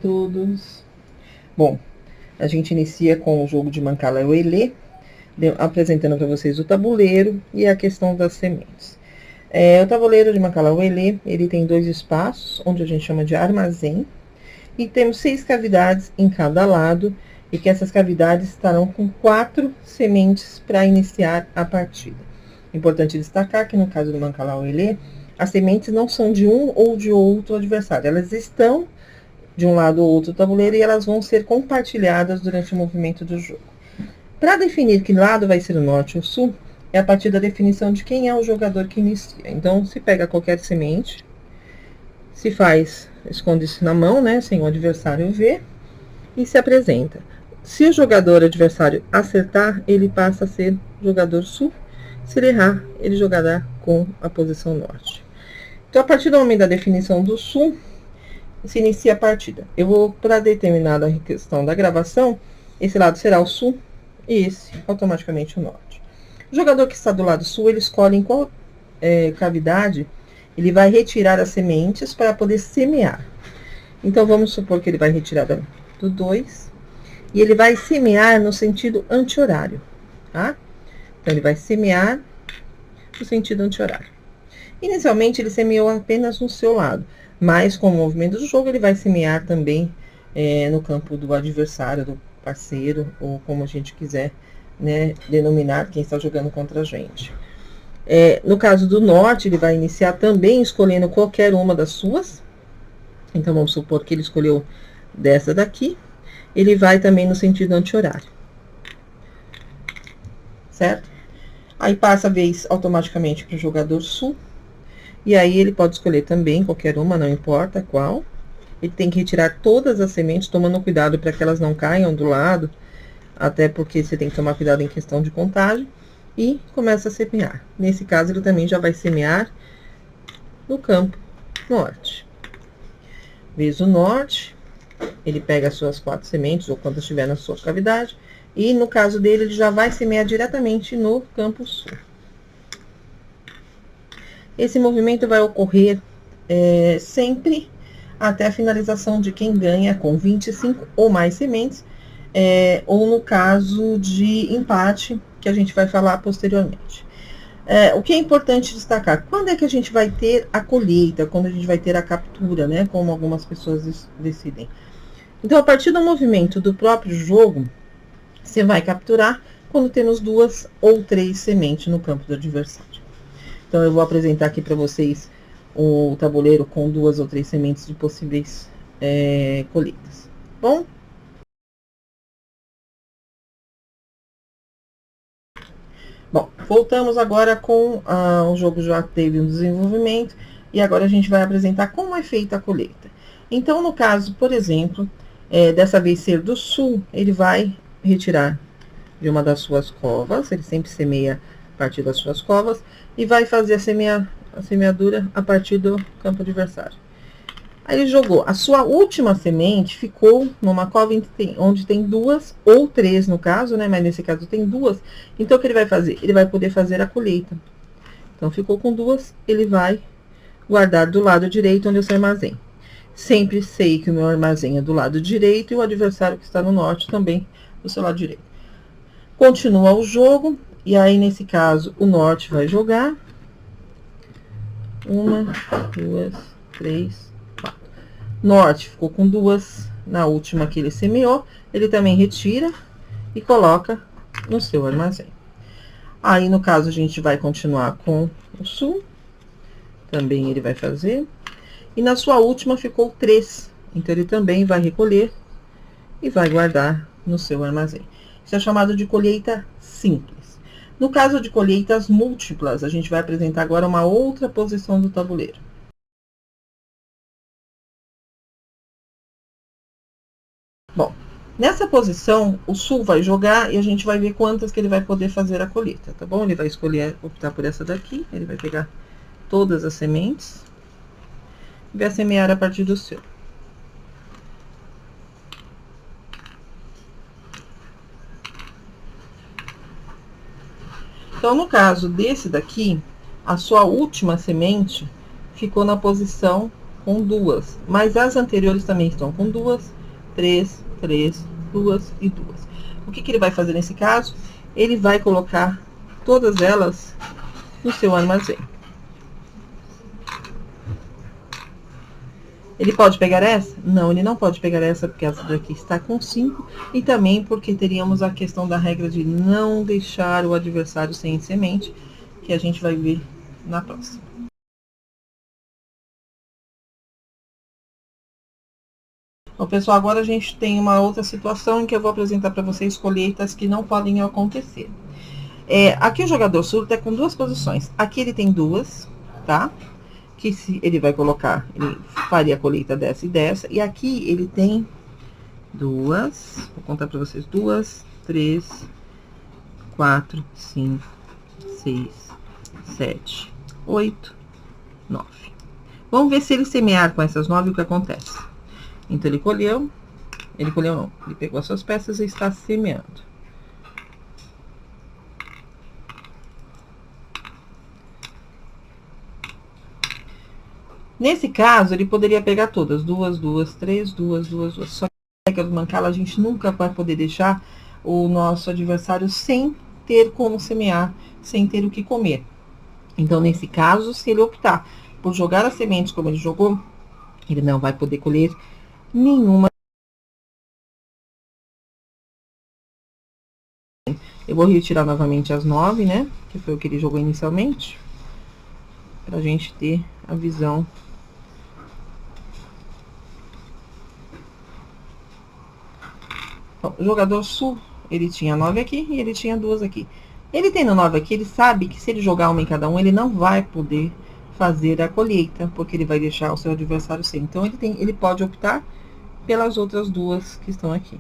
todos! Bom, a gente inicia com o jogo de Mancala Oelê, apresentando para vocês o tabuleiro e a questão das sementes. O tabuleiro de Mancala Oelê, ele tem 2 espaços, onde a gente chama de armazém, e temos 6 cavidades em cada lado, e que essas cavidades estarão com 4 sementes para iniciar a partida. Importante destacar que no caso do Mancala Oelê, as sementes não são de um ou de outro adversário, elas estão de um lado ou outro do tabuleiro e elas vão ser compartilhadas durante o movimento do jogo. Para definir que lado vai ser o norte ou sul, é a partir da definição de quem é o jogador que inicia. Então, se pega qualquer semente, se faz, esconde-se na mão, né, sem o adversário ver, e se apresenta. Se o jogador adversário acertar, ele passa a ser jogador sul. Se ele errar, ele jogará com a posição norte. Então, a partir do momento da definição do sul, se inicia a partida. Eu vou, para determinada questão da gravação, esse lado será o sul e esse automaticamente o norte. O jogador que está do lado sul, ele escolhe em qual cavidade ele vai retirar as sementes para poder semear. Então, vamos supor que ele vai retirar do 2 e ele vai semear no sentido anti-horário, tá? Então, ele vai semear no sentido anti-horário. Inicialmente, ele semeou apenas no seu lado, mas com o movimento do jogo, ele vai semear também no campo do adversário, do parceiro, ou como a gente quiser, né, denominar quem está jogando contra a gente. No caso do norte, ele vai iniciar também escolhendo qualquer uma das suas. Então, vamos supor que ele escolheu dessa daqui. Ele vai também no sentido anti-horário. Certo? Aí passa a vez automaticamente para o jogador sul. E aí ele pode escolher também qualquer uma, não importa qual. Ele tem que retirar todas as sementes, tomando cuidado para que elas não caiam do lado. Até porque você tem que tomar cuidado em questão de contagem. E começa a semear. Nesse caso, ele também já vai semear no campo norte. Vez o norte, ele pega as suas 4 sementes, ou quantas estiver na sua cavidade. E no caso dele, ele já vai semear diretamente no campo sul. Esse movimento vai ocorrer sempre até a finalização de quem ganha com 25 ou mais sementes, ou no caso de empate, que a gente vai falar posteriormente. O que é importante destacar, quando é que a gente vai ter a colheita, quando a gente vai ter a captura, né, como algumas pessoas decidem. Então, a partir do movimento do próprio jogo, você vai capturar quando temos 2 ou 3 sementes no campo do adversário. Então, eu vou apresentar aqui para vocês o tabuleiro com 2 ou 3 sementes de possíveis colheitas. Bom? Bom, voltamos agora com o jogo já teve um desenvolvimento e agora a gente vai apresentar como é feita a colheita. Então, no caso, por exemplo, dessa vez ser do sul, ele vai retirar de uma das suas covas, ele sempre semeia a partir das suas covas, e vai fazer a semeadura a partir do campo adversário. Aí ele jogou, a sua última semente ficou numa cova onde tem 2 ou 3 no caso, né? Mas nesse caso tem 2. Então, o que ele vai fazer? Ele vai poder fazer a colheita. Então, ficou com 2, ele vai guardar do lado direito, onde é o seu armazém. Sempre sei que o meu armazém é do lado direito e o adversário que está no norte também do seu lado direito. Continua o jogo, e aí, nesse caso, o norte vai jogar. 1, 2, 3, 4. Norte ficou com 2 na última que ele semeou. Ele também retira e coloca no seu armazém. Aí, no caso, a gente vai continuar com o sul. Também ele vai fazer. E na sua última ficou 3. Então, ele também vai recolher e vai guardar no seu armazém. Isso é chamado de colheita simples. No caso de colheitas múltiplas, a gente vai apresentar agora uma outra posição do tabuleiro. Bom, nessa posição, o sul vai jogar e a gente vai ver quantas que ele vai poder fazer a colheita, tá bom? Ele vai escolher, optar por essa daqui, ele vai pegar todas as sementes e vai semear a partir do seu. Então, no caso desse daqui, a sua última semente ficou na posição com 2, mas as anteriores também estão com 2, 3, 3, 2 e 2. O que ele vai fazer nesse caso? Ele vai colocar todas elas no seu armazém. Ele pode pegar essa? Não, ele não pode pegar essa, porque essa daqui está com 5, e também porque teríamos a questão da regra de não deixar o adversário sem semente, que a gente vai ver na próxima. Bom, pessoal, agora a gente tem uma outra situação em que eu vou apresentar para vocês colheitas que não podem acontecer. Aqui o jogador surdo é com 2 posições. Aqui ele tem 2, tá? Que se ele vai colocar, ele faria a colheita dessa e dessa. E aqui ele tem 2, vou contar para vocês: 2, 3, 4, 5, 6, 7, 8, 9. Vamos ver se ele semear com essas 9 o que acontece. Então, ele colheu não, ele pegou as suas peças e está semeando. Nesse caso, ele poderia pegar todas, 2, 2, 3, 2, 2, 2. Só que a regra do Mancala, a gente nunca vai poder deixar o nosso adversário sem ter como semear, sem ter o que comer. Então, nesse caso, se ele optar por jogar as sementes como ele jogou, ele não vai poder colher nenhuma. Eu vou retirar novamente as 9, né? Que foi o que ele jogou inicialmente. Pra gente ter a visão. Bom, o jogador sul, ele tinha 9 aqui e ele tinha 2 aqui. Ele tendo 9 aqui, ele sabe que se ele jogar uma em cada um, ele não vai poder fazer a colheita, porque ele vai deixar o seu adversário sem. Então, ele pode optar pelas outras 2 que estão aqui.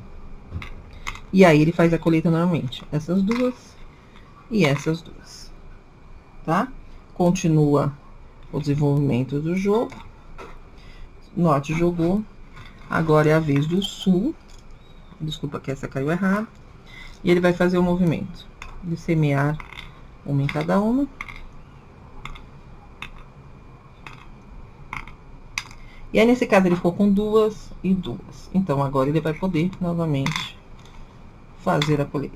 E aí, ele faz a colheita normalmente. Essas 2 e essas 2. Tá? Continua o desenvolvimento do jogo. Norte jogou. Agora é a vez do sul. Desculpa que essa caiu errado. E ele vai fazer o movimento de semear uma em cada uma. E aí, nesse caso, ele ficou com 2 e 2. Então, agora ele vai poder novamente fazer a colheita.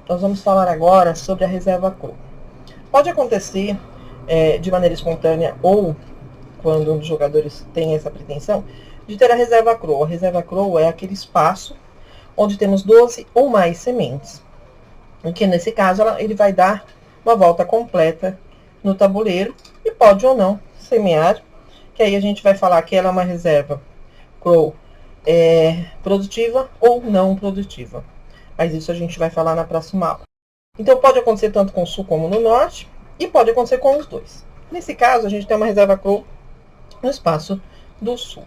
Nós vamos falar agora sobre a reserva cru. Pode acontecer de maneira espontânea ou quando um dos jogadores tem essa pretensão de ter a reserva cru. A reserva cru é aquele espaço onde temos 12 ou mais sementes. E que nesse caso ele vai dar uma volta completa no tabuleiro e pode ou não semear, que aí a gente vai falar que ela é uma reserva cru produtiva ou não produtiva. Mas isso a gente vai falar na próxima aula. Então, pode acontecer tanto com o sul como no norte, e pode acontecer com os dois. Nesse caso, a gente tem uma reserva cru no espaço do sul.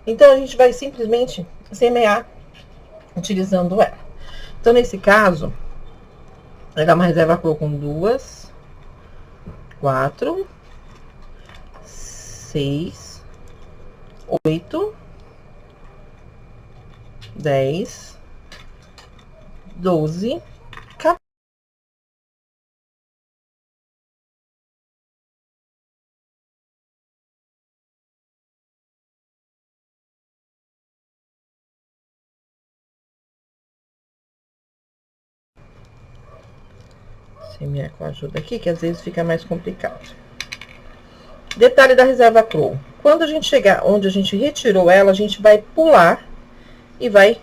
Então, a gente vai simplesmente semear utilizando ela. Então, nesse caso, vai dar uma reserva cru com 2, 4, 6, 8, 10, 12, 14. Semear com a ajuda aqui, que às vezes fica mais complicado. Detalhe da reserva cru. Quando a gente chegar onde a gente retirou ela, a gente vai pular e vai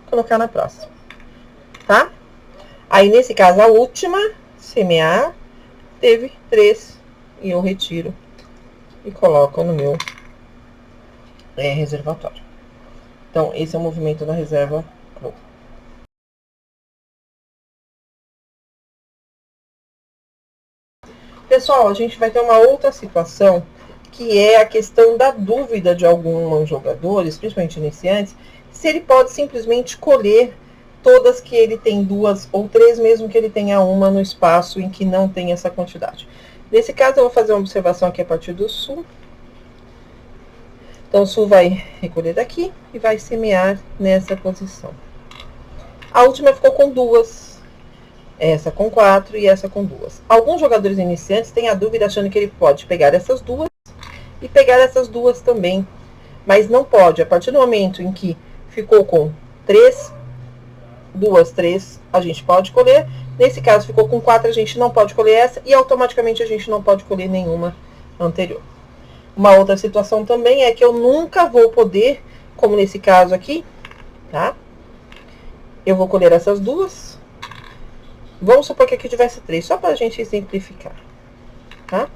colocar na próxima, tá? Aí, nesse caso, a última, semear, teve 3, e eu retiro e coloco no meu reservatório. Então, esse é o movimento da reserva cru. Pessoal, a gente vai ter uma outra situação, que é a questão da dúvida de alguns jogadores, principalmente iniciantes, se ele pode simplesmente colher todas que ele tem 2 ou 3, mesmo que ele tenha uma no espaço em que não tem essa quantidade. Nesse caso, eu vou fazer uma observação aqui a partir do sul. Então, o sul vai recolher daqui e vai semear nessa posição. A última ficou com 2. essa com 4 e essa com 2. Alguns jogadores iniciantes têm a dúvida achando que ele pode pegar essas duas e pegar essas duas também. Mas não pode. A partir do momento em que ficou com 3, 2, 3, a gente pode colher. Nesse caso, ficou com 4, a gente não pode colher essa. E automaticamente a gente não pode colher nenhuma anterior. Uma outra situação também é que eu nunca vou poder, como nesse caso aqui, tá? Eu vou colher essas duas. Vamos supor que aqui tivesse 3, só para a gente simplificar, tá?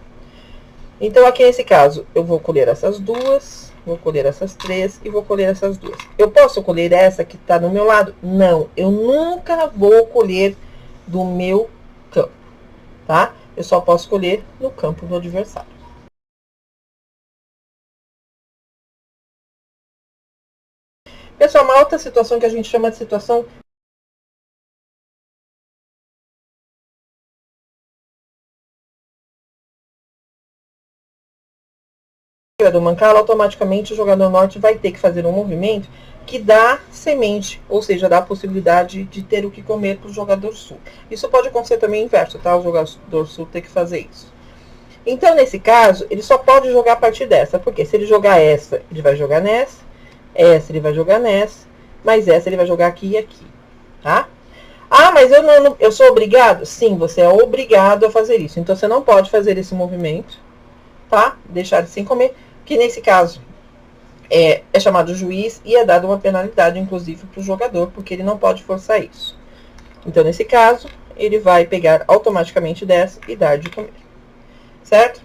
Então, aqui nesse caso, eu vou colher essas duas, vou colher essas 3 e vou colher essas duas. Eu posso colher essa que está do meu lado? Não, eu nunca vou colher do meu campo, tá? Eu só posso colher no campo do adversário. Pessoal, uma outra situação que a gente chama de situação do mancala, automaticamente o jogador norte vai ter que fazer um movimento que dá semente, ou seja, dá a possibilidade de ter o que comer para o jogador sul. Isso pode acontecer também inverso, tá? O jogador sul tem que fazer isso. Então, nesse caso, ele só pode jogar a partir dessa, porque se ele jogar essa, ele vai jogar nessa, essa ele vai jogar nessa, mas essa ele vai jogar aqui e aqui, tá? Ah, mas eu sou obrigado? Sim, você é obrigado a fazer isso. Então, você não pode fazer esse movimento, tá? Deixar de sem comer, que nesse caso é chamado juiz e é dada uma penalidade, inclusive, para o jogador, porque ele não pode forçar isso. Então, nesse caso, ele vai pegar automaticamente dessa e dar de comer, certo?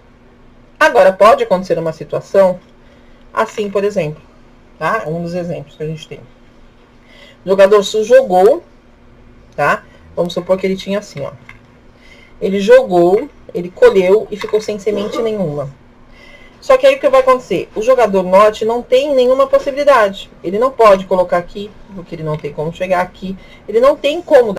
Agora, pode acontecer uma situação assim, por exemplo, tá? Um dos exemplos que a gente tem. O jogador sul jogou, tá? Vamos supor que ele tinha assim, ó. Ele jogou, ele colheu e ficou sem semente nenhuma. Só que aí o que vai acontecer? O jogador norte não tem nenhuma possibilidade. Ele não pode colocar aqui, porque ele não tem como chegar aqui. Ele não tem como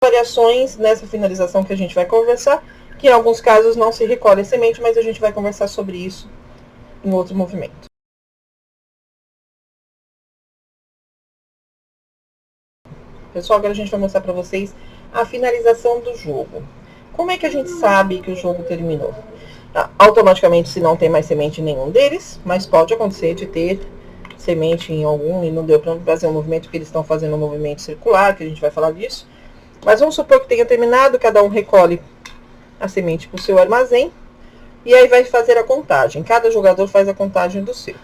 variações nessa finalização que a gente vai conversar, que em alguns casos não se recolhe a semente, mas a gente vai conversar sobre isso em outro movimento. Pessoal, agora a gente vai mostrar para vocês a finalização do jogo. Como é que a gente sabe que o jogo terminou? Automaticamente, se não tem mais semente em nenhum deles, mas pode acontecer de ter semente em algum e não deu para fazer um movimento, porque eles estão fazendo um movimento circular, que a gente vai falar disso. Mas vamos supor que tenha terminado, cada um recolhe a semente para o seu armazém, e aí vai fazer a contagem. Cada jogador faz a contagem do seu.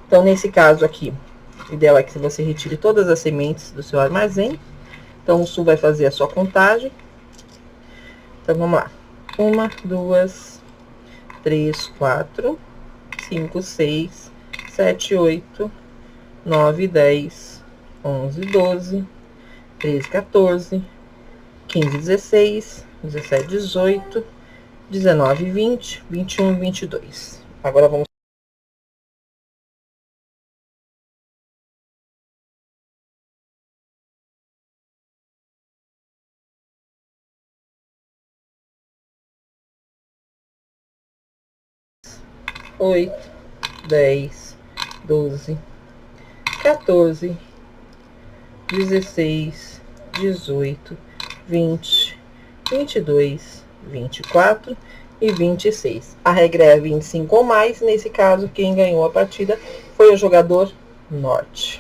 Então, nesse caso aqui, o ideal é que você retire todas as sementes do seu armazém. Então, o sul vai fazer a sua contagem. Então, vamos lá. 1, 2, 3, 4, 5, 6, 7, 8, 9, 10, 11, 12, 13, 14, 15, 16, 17, 18, 19, 20, 21 e 22. Agora vamos... oito, 10, 12, 14, 16, 18, 20, 22, 24 e 26. A regra é 25 ou mais. Nesse caso, quem ganhou a partida foi o jogador norte.